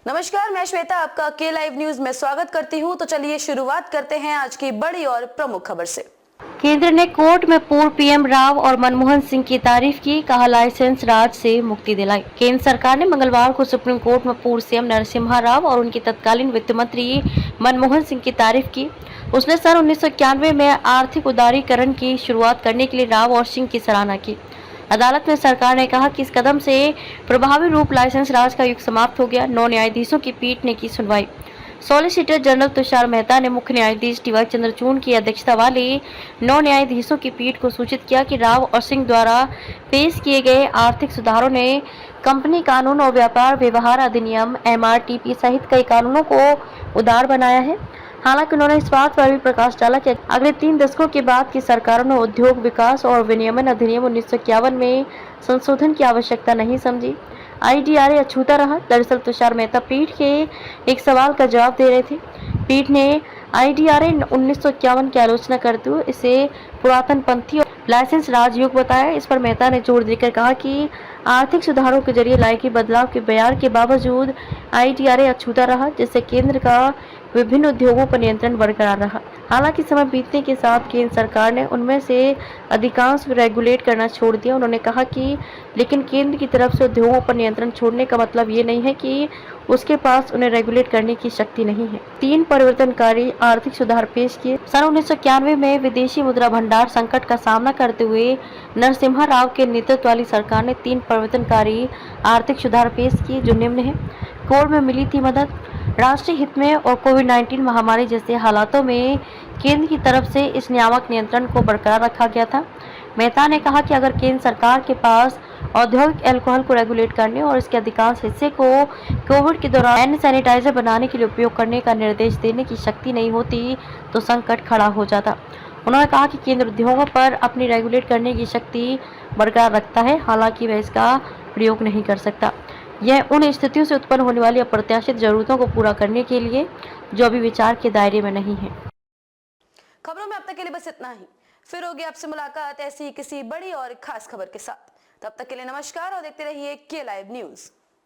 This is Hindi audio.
नमस्कार, मैं श्वेता आपका के लाइव न्यूज में स्वागत करती हूं। तो चलिए शुरुआत करते हैं आज की बड़ी और प्रमुख खबर से। केंद्र ने कोर्ट में पूर्व पीएम राव और मनमोहन सिंह की तारीफ की, कहा लाइसेंस राज से मुक्ति दिलाई। केंद्र सरकार ने मंगलवार को सुप्रीम कोर्ट में पूर्व सीएम नरसिम्हा राव और उनकी तत्कालीन वित्त मंत्री मनमोहन सिंह की तारीफ की। उसने सन 1991 में आर्थिक उदारीकरण की शुरुआत करने के लिए राव और सिंह की सराहना की। अदालत में सरकार ने कहा कि इस कदम से प्रभावी रूप लाइसेंस राज का युग समाप्त हो गया। 9 न्यायाधीशों की पीठ ने की सुनवाई। सॉलिसिटर जनरल तुषार मेहता ने मुख्य न्यायाधीश डी.वाई. चंद्रचूड़ की अध्यक्षता वाली 9 न्यायाधीशों की पीठ को सूचित किया कि राव और सिंह द्वारा पेश किए गए आर्थिक सुधारों ने कंपनी कानून और व्यापार व्यवहार अधिनियम (एमआरटीपी) सहित कई कानूनों को उदार बनाया है। हालांकि उन्होंने इस बात पर भी प्रकाश डाला कि अगले 3 दशकों के बाद की सरकारों ने उद्योग विकास और विनियमन अधिनियम 1951 में संशोधन की आवश्यकता नहीं समझी। IDRA अछूता रहा। दरअसल तुषार मेहता पीठ के एक सवाल का जवाब दे रहे थे। पीठ ने IDRA 1951 की आलोचना करते हुए इसे पुरातनपंथी और लाइसेंस राजयुग बताया। इस पर मेहता ने जोर देकर कहा कि आर्थिक सुधारों के जरिए लाए गए बदलाव के बयान के बावजूद IDRA अछूता रहा, जिससे केंद्र का विभिन्न उद्योगों पर नियंत्रण बरकरार रहा। हालांकि समय बीतने के साथ केंद्र सरकार ने उनमें से अधिकांश रेगुलेट करना छोड़ दिया। उन्होंने कहा कि लेकिन केंद्र की तरफ से उद्योगों पर नियंत्रण छोड़ने का मतलब ये नहीं है कि उसके पास उन्हें रेगुलेट करने की शक्ति नहीं है। 3 परिवर्तनकारी आर्थिक सुधार पेश किए। सन 1991 में विदेशी मुद्रा भंडार संकट का सामना करते हुए नरसिम्हा राव के नेतृत्व वाली सरकार ने 3 परिवर्तनकारी आर्थिक सुधार पेश किए, जो निम्न है। कोर्ट में मिली थी मदद। राष्ट्रीय हित में और कोविड-19 महामारी जैसे हालातों में केंद्र की तरफ से इस नियामक नियंत्रण को बरकरार रखा गया था। मेहता ने कहा कि अगर केंद्र सरकार के पास औद्योगिक अल्कोहल को रेगुलेट करने और इसके अधिकांश हिस्से को कोविड के दौरान हैंड सैनिटाइजर बनाने के लिए उपयोग करने का निर्देश देने की शक्ति नहीं होती तो संकट खड़ा हो जाता। उन्होंने कहा कि केंद्र उद्योगों पर अपनी रेगुलेट करने की शक्ति बरकरार रखता है, हालांकि वह इसका प्रयोग नहीं कर सकता। यह उन स्थितियों से उत्पन्न होने वाली अप्रत्याशित जरूरतों को पूरा करने के लिए जो अभी विचार के दायरे में नहीं है। खबरों में अब तक के लिए बस इतना ही। फिर होगी आपसे मुलाकात ऐसी किसी बड़ी और खास खबर के साथ। तब तक के लिए नमस्कार और देखते रहिए के लाइव न्यूज।